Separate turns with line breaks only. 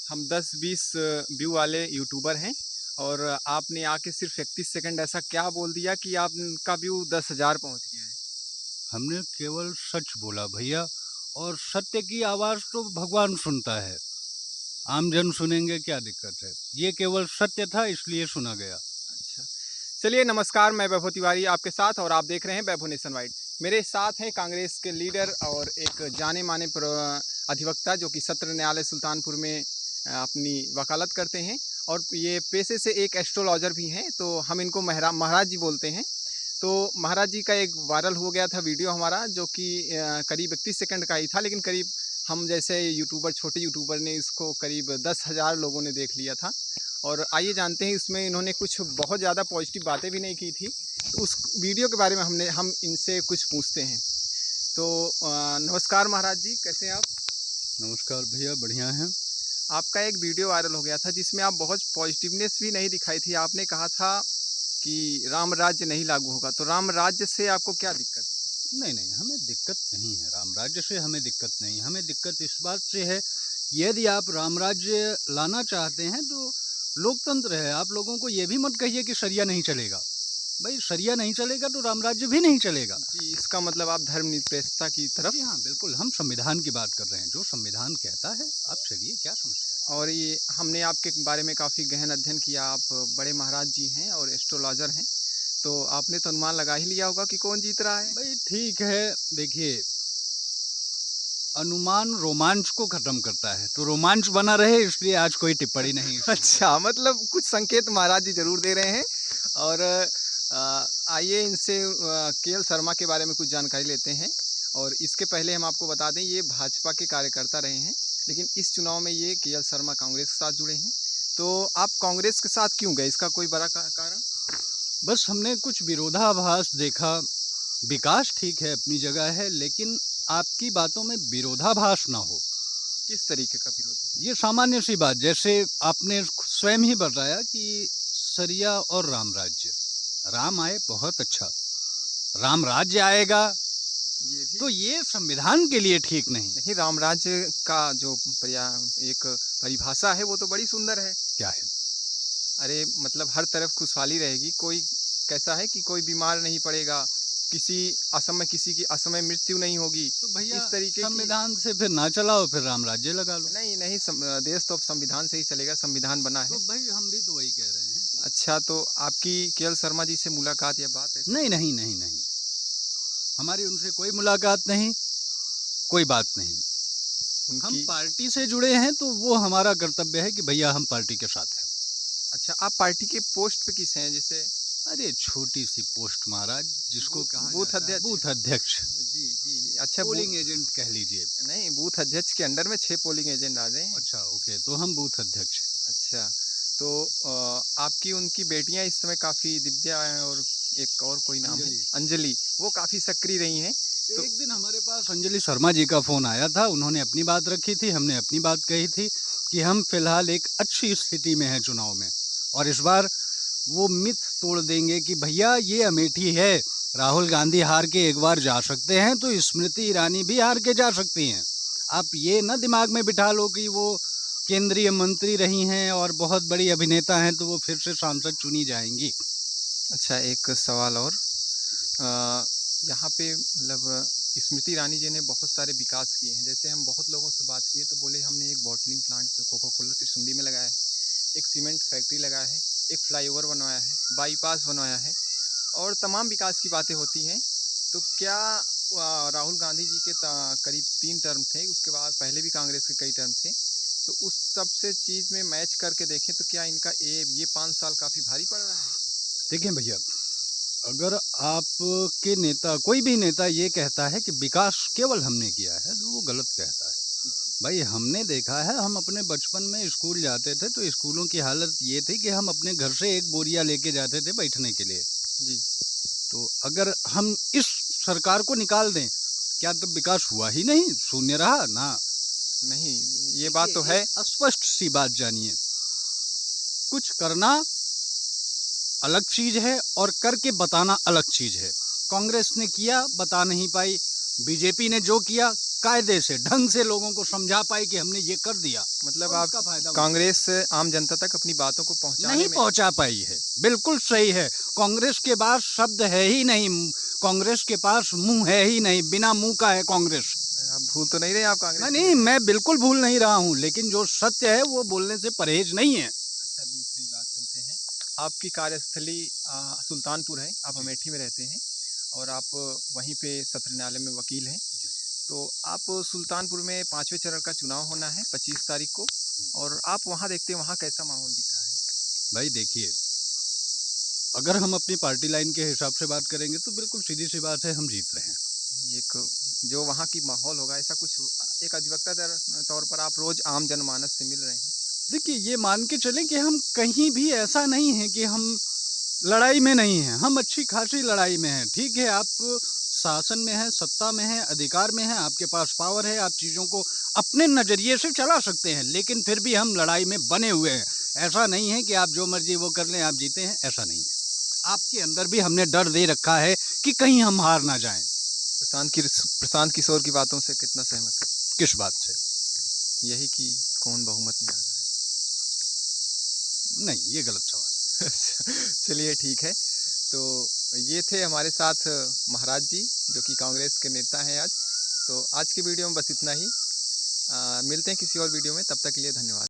हम 10-20 व्यू वाले यूट्यूबर हैं और आपने आके सिर्फ 31 सेकंड ऐसा क्या बोल दिया कि आपका व्यू 10,000 पहुंच गया है।
हमने केवल सच बोला भैया, और सत्य की आवाज तो भगवान सुनता है। आम जन सुनेंगे क्या दिक्कत है? ये केवल सत्य था इसलिए सुना गया।
अच्छा, चलिए नमस्कार, मैं वैभव तिवारी आपके साथ और आप देख रहे हैं वैभव नेशन वाइड। मेरे साथ हैं कांग्रेस के लीडर और एक जाने माने अधिवक्ता जो कि सत्र न्यायालय सुल्तानपुर में अपनी वकालत करते हैं और ये पेशे से एक एस्ट्रोलॉजर भी हैं, तो हम इनको महाराज जी बोलते हैं। तो महाराज जी का एक वायरल हो गया था वीडियो हमारा, जो कि करीब 31 सेकंड का ही था, लेकिन करीब हम जैसे यूट्यूबर, छोटे यूट्यूबर ने इसको करीब 10,000 लोगों ने देख लिया था। और आइए जानते हैं, इसमें इन्होंने कुछ बहुत ज़्यादा पॉजिटिव बातें भी नहीं की थी, तो उस वीडियो के बारे में हम इनसे कुछ पूछते हैं। तो नमस्कार महाराज जी, कैसे हैं आप?
नमस्कार भैया, बढ़िया हैं।
आपका एक वीडियो वायरल हो गया था जिसमें आप बहुत पॉजिटिवनेस भी नहीं दिखाई थी। आपने कहा था कि राम राज्य नहीं लागू होगा, तो राम राज्य से आपको क्या दिक्कत?
नहीं नहीं, हमें दिक्कत नहीं है राम राज्य से, हमें दिक्कत नहीं। हमें दिक्कत इस बात से है कि यदि आप राम राज्य लाना चाहते हैं तो लोकतंत्र है। आप लोगों को ये भी मत कहिए कि शरिया नहीं चलेगा। भाई शरिया नहीं चलेगा तो राम राज्य भी नहीं चलेगा।
जी, इसका मतलब आप धर्मनिरपेक्षता की तरफ।
जी हाँ, बिल्कुल, हम संविधान की बात कर रहे हैं। जो संविधान कहता है, आप चलिए, क्या समस्या है?
और ये हमने आपके बारे में काफ़ी गहन अध्ययन किया। आप बड़े महाराज जी हैं और एस्ट्रोलॉजर हैं, तो आपने तो अनुमान लगा ही लिया होगा कि कौन जीत रहा है।
भाई ठीक है, देखिए, अनुमान रोमांच को खत्म करता है, तो रोमांच बना रहे इसलिए आज कोई टिप्पणी नहीं।
अच्छा, मतलब कुछ संकेत महाराज जी ज़रूर दे रहे हैं। और आइए इनसे केएल शर्मा के बारे में कुछ जानकारी लेते हैं। और इसके पहले हम आपको बता दें, ये भाजपा के कार्यकर्ता रहे हैं, लेकिन इस चुनाव में ये केएल शर्मा कांग्रेस के साथ जुड़े हैं। तो आप कांग्रेस के साथ क्यों गए, इसका कोई बड़ा कारण?
बस हमने कुछ विरोधाभास देखा। विकास ठीक है, अपनी जगह है, लेकिन आपकी बातों में विरोधाभास ना हो।
किस तरीके का विरोध?
ये सामान्य सी बात, जैसे आपने स्वयं ही बताया कि सरिया और राम राज्य, राम आए बहुत अच्छा, राम राज्य आएगा
ये भी
तो ये संविधान के लिए ठीक नहीं।
नहीं, राम राज्य का जो एक परिभाषा है वो तो बड़ी सुंदर है।
क्या है?
अरे मतलब हर तरफ खुशहाली रहेगी, कोई कैसा है कि कोई बीमार नहीं पड़ेगा, किसी की असमय मृत्यु नहीं होगी,
तो भैया
इस तरीके की।
संविधान से फिर ना चलाओ, फिर राम राज्य लगा लो।
नहीं नहीं, देश तो अब संविधान से ही चलेगा, संविधान बना है।
तो भाई हम भी तो वही कह रहे हैं कि
अच्छा, तो आपकी केएल शर्मा जी से मुलाकात या बात है?
नहीं नहीं नहीं नहीं, हमारी उनसे कोई मुलाकात नहीं, कोई बात नहीं। हम
उनकी।
पार्टी से जुड़े हैं तो वो हमारा कर्तव्य है कि भैया हम पार्टी के साथ हैं।
अच्छा, आप पार्टी के पोस्ट पे किस हैं, जैसे?
अरे छोटी सी पोस्ट महाराज, जिसको कहा
बूथ
जाता है
अध्यक्ष?
बूथ अध्यक्ष,
जी जी, अच्छा।
पोलिंग एजेंट कह लीजिए।
नहीं, बूथ अध्यक्ष के अंडर में 6 पोलिंग एजेंट आ गए हैं।
अच्छा ओके, तो हम बूथ अध्यक्ष हैं।
अच्छा, तो आपकी उनकी बेटियां इस समय काफ़ी, दिव्या है और एक और कोई नाम है,
अंजलि।
अंजलि, वो काफ़ी सक्रिय रही हैं।
तो
तो
एक दिन हमारे पास अंजलि शर्मा जी का फोन आया था, उन्होंने अपनी बात रखी थी, हमने अपनी बात कही थी कि हम फिलहाल एक अच्छी स्थिति में हैं चुनाव में, और इस बार वो मिथ तोड़ देंगे कि भैया ये अमेठी है, राहुल गांधी हार के एक बार जा सकते हैं तो स्मृति ईरानी भी हार के जा सकती हैं। आप ये ना दिमाग में बिठा लो कि वो केंद्रीय मंत्री रही हैं और बहुत बड़ी अभिनेता हैं तो वो फिर से सांसद चुनी जाएंगी।
अच्छा, एक सवाल और। अ, यहाँ पे मतलब स्मृति ईरानी जी ने बहुत सारे विकास किए हैं। जैसे हम बहुत लोगों से बात किए तो बोले हमने एक बॉटलिंग प्लांट जो कोका कोला त्रिशुंडी में लगाया है, एक सीमेंट फैक्ट्री लगाया है, एक फ्लाईओवर बनवाया है, बाईपास बनवाया है, और तमाम विकास की बातें होती हैं। तो क्या राहुल गांधी जी के करीब 3 टर्म थे, उसके बाद पहले भी कांग्रेस के कई टर्म थे, तो उस सब से चीज़ में मैच करके देखें तो क्या इनका ये 5 साल काफ़ी भारी पड़ रहा है?
देखें भैया, अगर आपके नेता, कोई भी नेता ये कहता है कि विकास केवल हमने किया है तो वो गलत कहता है। भाई हमने देखा है, हम अपने बचपन में स्कूल जाते थे तो स्कूलों की हालत ये थी कि हम अपने घर से एक बोरिया लेके जाते थे बैठने के लिए।
जी।
तो अगर हम इस सरकार को निकाल दें, क्या तब विकास हुआ ही नहीं, शून्य रहा ना?
नहीं, ये बात तो
देखिए,
है।
एक स्पष्ट सी बात जानिए, कुछ करना अलग चीज है और करके बताना अलग चीज है। कांग्रेस ने किया, बता नहीं पाई। बीजेपी ने जो किया, कायदे से, ढंग से लोगों को समझा पाए कि हमने ये कर दिया,
मतलब
और
आप
उसका फायदा
कांग्रेस आम जनता तक अपनी बातों को पहुंचाने
नहीं
में
पहुंचा पाई है। बिल्कुल सही है। कांग्रेस के पास शब्द है ही नहीं, कांग्रेस के पास मुंह है ही नहीं, बिना मुंह का है कांग्रेस।
आप भूल तो नहीं रहे आप कांग्रेस
नहीं
के
नहीं,
नेता?
मैं बिल्कुल भूल नहीं रहा हूँ, लेकिन जो सत्य है वो बोलने से परहेज नहीं है।
अच्छा, दूसरी बात चलते हैं। आपकी कार्यस्थली सुल्तानपुर है, आप अमेठी में रहते हैं और आप वहीं पे सत्र न्यायालय में वकील हैं। तो आप सुल्तानपुर में 5वें चरण का चुनाव होना है 25 तारीख को, और आप वहाँ देखते हैं वहाँ कैसा माहौल दिख रहा है?
भाई देखिए, अगर हम अपनी पार्टी लाइन के हिसाब से बात करेंगे तो बिल्कुल सीधी सी बात है, हम जीत रहे हैं।
एक जो वहाँ की माहौल होगा ऐसा कुछ, एक अधिवक्ता तौर पर आप रोज आम जनमानस से मिल रहे हैं।
देखिए, ये मान के चलें कि हम कहीं भी ऐसा नहीं है कि हम लड़ाई में नहीं हैं, हम अच्छी खासी लड़ाई में हैं। ठीक है, आप शासन में हैं, सत्ता में हैं, अधिकार में हैं, आपके पास पावर है, आप चीज़ों को अपने नज़रिए से चला सकते हैं, लेकिन फिर भी हम लड़ाई में बने हुए हैं। ऐसा नहीं है कि आप जो मर्जी वो कर लें, आप जीते हैं, ऐसा नहीं है। आपके अंदर भी हमने डर दे रखा है कि कहीं हम हार ना जाएं।
प्रशांत किशोर की बातों से कितना सहमत है?
किस बात से?
यही कि कौन बहुमत में आ रहा
नहीं, ये गलत सवाल है।
है। चलिए ठीक है। तो ये थे हमारे साथ महाराज जी, जो कि कांग्रेस के नेता हैं आज। तो आज की वीडियो में बस इतना ही। मिलते हैं किसी और वीडियो में, तब तक के लिए धन्यवाद।